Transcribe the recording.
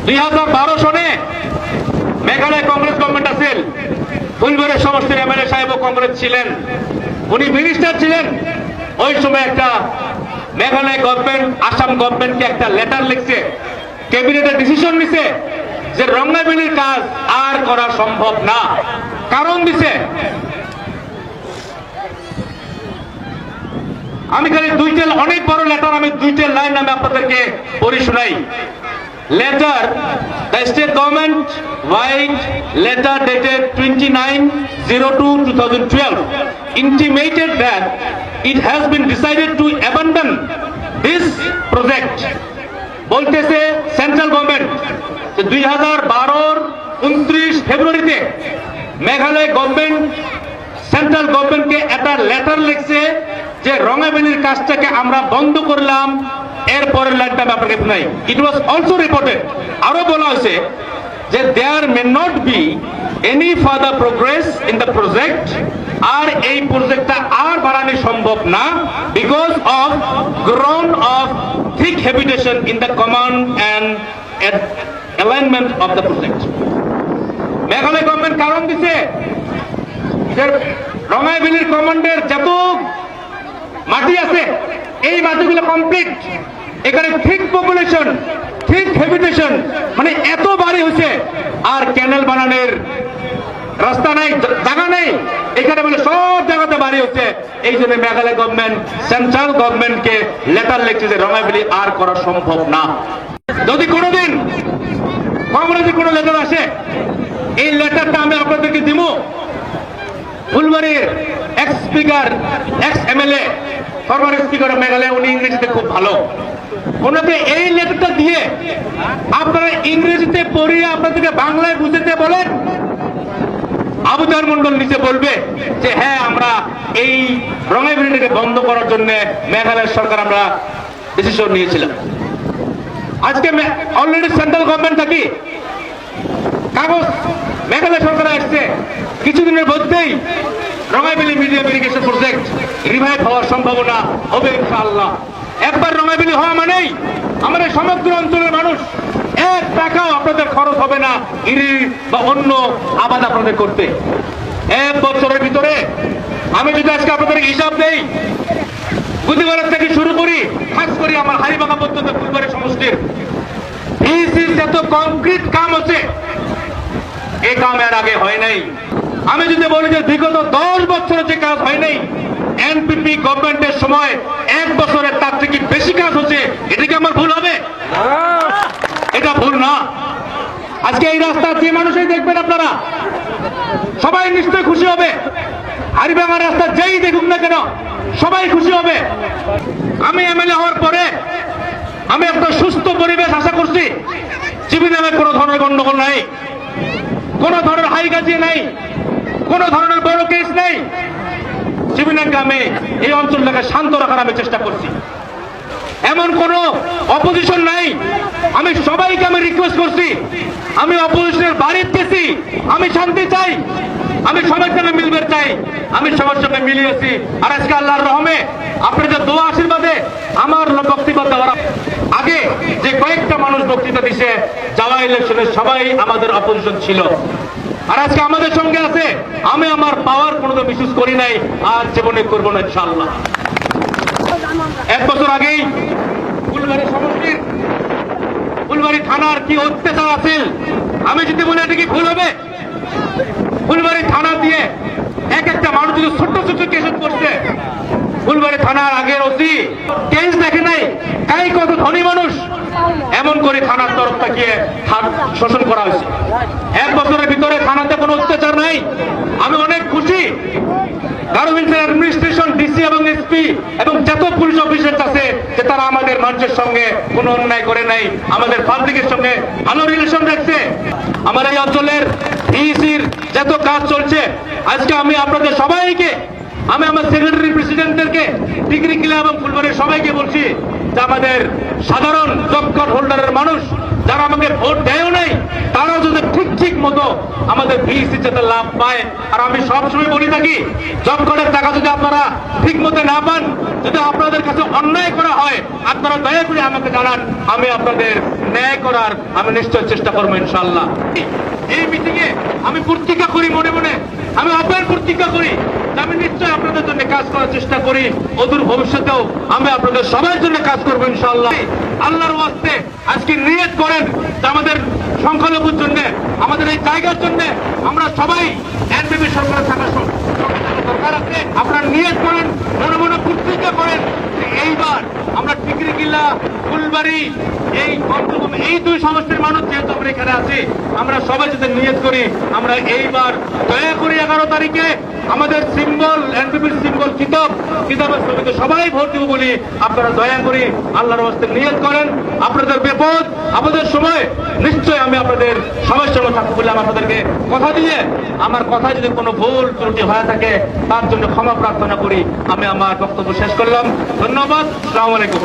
2012 সনে মেঘালয় কংগ্রেস গভর্নমেন্ট আছিল, ফুলবাড়ী সমষ্টির এমএলএ সাহেবও কংগ্রেস ছিলেন, উনি মিনিস্টার ছিলেন। ওই সময় একটা মেঘালয় গভর্নমেন্ট আসাম গভর্নমেন্টকে একটা লেটার লিখছে, ক্যাবিনেটের ডিসিশন নিছে যে রঙ্গাবিলির কাজ আর করা সম্ভব না। কারণ দিছে, আমি খালি অনেক বড় লেটার, আমি দুইটা লাইন আমি আপনাদেরকে পড়ি শোনাই। Letter, the state government white letter dated 29/02/2012 intimated that it has been decided to abandon this project. বলতেছে সেন্ট্রাল গভর্নমেন্ট 2012 29 ফেব্রুয়ারিতে মেঘালয় গভর্নমেন্ট সেন্ট্রাল গভর্নমেন্টকে একটা লেটার লিখছে যে রঙ্গাবিলির কাজটাকে আমরা বন্ধ করলাম। এরপরের লাইনটা আমি আপনাকে শোনাই। ইট ওয়াজ অলসো রিপোর্টেড, আরো বলা হয়েছে যে there may not be any further progress in the project, আর এই প্রজেক্টটা আর বাড়ানো সম্ভব না because of ground of thick habitation in the command and alignment of the project. Meghalaya government কারণ দিছে যে রঙ্গাবিলির কমান্ডের যত মাটি আছে এই মাটিগুলো কমপ্লিট, এখানে ঠিক পপুলেশন, ঠিক হ্যাবিটেশন, মানে এত বাড়ি হয়েছে আর ক্যানেল বানানোর রাস্তা নাই, জায়গা নেই, এখানে বলে সব জায়গাতে বাড়ি হচ্ছে। এই জন্য মেঘালয় গভর্নমেন্ট সেন্ট্রাল গভর্নমেন্টকে লেটার লিখছে যে রঙ্গাবিলি আর করা সম্ভব না। যদি কোনোদিন কংগ্রেসের কোনো লেটার আসে, এই লেটারটা আমি আপনাদেরকে দিব। ফুলবাড়ির ex speaker, ex MLA, former speaker of Meghalaya, উনি ইংরেজিতে খুব ভালো, ওনাকে এই লেটারটা দিয়ে আপনারা ইংরেজিতে পড়িয়ে আপনাদেরকে বাংলায় বুঝতে বলেন। আবু তাহের মন্ডল নিচে বলবে যে হ্যাঁ, আমরা এই রঙ্গাবিলিটাকে বন্ধ করার জন্য মেঘালয় সরকার আমরা ডিসিশন নিয়েছিলাম। আজকে অলরেডি সেন্ট্রাল গভর্নমেন্ট থাকি কাগজ মেঘালয় সরকার আসছে, কিছুদিনের মধ্যেই রঙ্গাবিলি মিডিয়াম ইরিগেশন প্রজেক্ট রিভাইভ হওয়ার সম্ভাবনা হবে ইনশাআল্লাহ। একবার রঙ্গাবিলি হওয়া মানেই আমাদের সমগ্র অঞ্চলের মানুষ এক টাকাও আপনাদের খরচ হবে না ইরি বা অন্য আবাদ আপনাদের করতে। এক বছরের ভিতরে আমি যদি আজকে আপনাদের হিসাব দেই, বুধবারের থেকে শুরু করি, খাস করি আমার হাড়িভাঙা পর্যন্ত ফুলবাড়ী সমষ্টির যত কংক্রিট কাম হচ্ছে, এই কাম এর আগে হয় নাই। আমি যদি বলি যে বিগত 10 বছরে যে কাজ হয় নাই, এনপিপি গভর্নমেন্টের সময় 1 বছরের তার থেকে বেশি কাজ হচ্ছে, এটা কি আমার ভুল হবে? এটা ভুল না। আজকে এই রাস্তা যে মানুষই দেখবেন আপনারা সবাই নিশ্চয়ই খুশি হবে। হাড়িভাঙা রাস্তা যেই দেখুক না কেন সবাই খুশি হবে। আমি এমএলএ হওয়ার পরে আমি একটা সুস্থ পরিবেশ আশা করছি। জিবি নামে কোনো ধরনের গন্ডগোল নাই, কোন ধরনের হাইগাজি নাই, কোন ধরনের বড় কেস নাই। জীবনাকে আমি এই অঞ্চলটাকে শান্ত রাখার আমি চেষ্টা করছি। এমন কোন অপোজিশন নাই। আমি সবাইকে আমি রিকোয়েস্ট করছি, আমি অপোজিশনের বাড়িতে গেছি, আমি শান্তি চাই, আমি সবার সঙ্গে মিলবে চাই, আমি সবার সঙ্গে মিলিয়েছি। আর আজকে আল্লাহর রহমে আপনাদের দোয়া আশীর্বাদে আমার বক্তব্য দেওয়ার আগে যে কয়েকটা মানুষ বক্তৃতা দিছে, যাওয়া ইলেকশনে সবাই আমাদের অপোজিশন ছিল, আর আজকে আমাদের সঙ্গে আছে। আমি আমার পাওয়ার কোনোদিন মিসইউজ করি নাই, আর জীবনে করবো না ইনশাআল্লাহ। 1 বছর আগেই ফুলবাড়ী সমষ্টির ফুলবাড়ী থানার কি অত্যাচার আছে, আমি যদি বলি এটা কি ভুল হবে? ফুলবাড়ী থানা দিয়ে এক একটা মানুষ যদি ছোট্ট ছোট্ট কেস করছে, ফুলবাড়ী থানার আগের ওসি কেস দেখে নাই, তাই কত ধনী মানুষ এমন করে থানার তরফ থেকে শোষণ করা হয়েছে। 1 বছরের ভিতরে থানাতে কোনো অত্যাচার নাই। আমি অনেক খুশি গার্মেন্টস অ্যাডমিনিস্ট্রেশন, ডিসি এবং এসপি এবং যত পুলিশ অফিসার আছে যে তারা আমাদের মানুষের সঙ্গে কোনো অন্যায় করে নাই, আমাদের পাবলিকের সঙ্গে ভালো রিলেশন রাখছে। আমার এই অঞ্চলের ডিসির যত কাজ চলছে, আজকে আমি আপনাদের সবাইকে, আমি আমার সেক্রেটারি প্রেসিডেন্টদেরকে, ডিগ্রি কিলা এবং ফুলবাড়ির সবাইকে বলছি যে আমাদের সাধারণ জব কার্ড হোল্ডারের মানুষ যারা আমাকে ভোট দেয়ও নাই, তারাও যদি ঠিক ঠিক মতো আমাদের বিএসসি যাতে লাভ পায়। আর আমি সবসময় বলি থাকি, জব কার্ডের টাকা যদি আপনারা ঠিক মতো না পান, যদি আপনাদের কাছে অন্যায় করা হয়, আপনারা দয়া করে আমাকে জানান, আমি আপনাদের ন্যায় করার আমি নিশ্চয় চেষ্টা করবো ইনশাআল্লাহ। এই মিটিং এ আমি প্রতিজ্ঞা করি, মনে মনে আমি আপনার প্রতিজ্ঞা করি যে আমি নিশ্চয় আপনাদের জন্য কাজ করার চেষ্টা করি, অদূর ভবিষ্যতেও আমি আপনাদের সবার জন্য কাজ করবো ইনশাআল্লাহ। আল্লাহর ওয়াস্তে আজকে নিয়ত করেন যে আমাদের সংখ্যালঘুর জন্য, আমাদের এই জায়গার জন্য আমরা সবাই এনপিপি সরকারে থাকা দরকার আছে। আপনারা নিয়ত করেন, মনে মনে প্রতিজ্ঞা করেন যে এইবার আমরা টিকরিকিল্লা, ফুলবাড়ি, এই বর্তমান এই দুই সমষ্টির মানুষ যেহেতু আমরা এখানে আছি, আমরা সবাই যদি নিয়ত করি আমরা এইবার দয়া করি 11 তারিখে আমাদের সিম্বল, এনপিপির সিম্বল কিতাবের ছবিতে সবাই ভোট দিব বলি আপনারা দয়া করি আল্লাহর ওয়াস্তে নিয়ত করেন। আপনাদের বিপদ আমাদের সময় নিশ্চয় আমি আপনাদের সবার সঙ্গে থাকবো বলে আমি আপনাদেরকে কথা দিয়ে, আমার কথায় যদি কোনো ভুল ত্রুটি হয়ে থাকে তার জন্য ক্ষমা প্রার্থনা করি। আমি আমার বক্তব্য শেষ করলাম। ধন্যবাদ। আসসালামু আলাইকুম।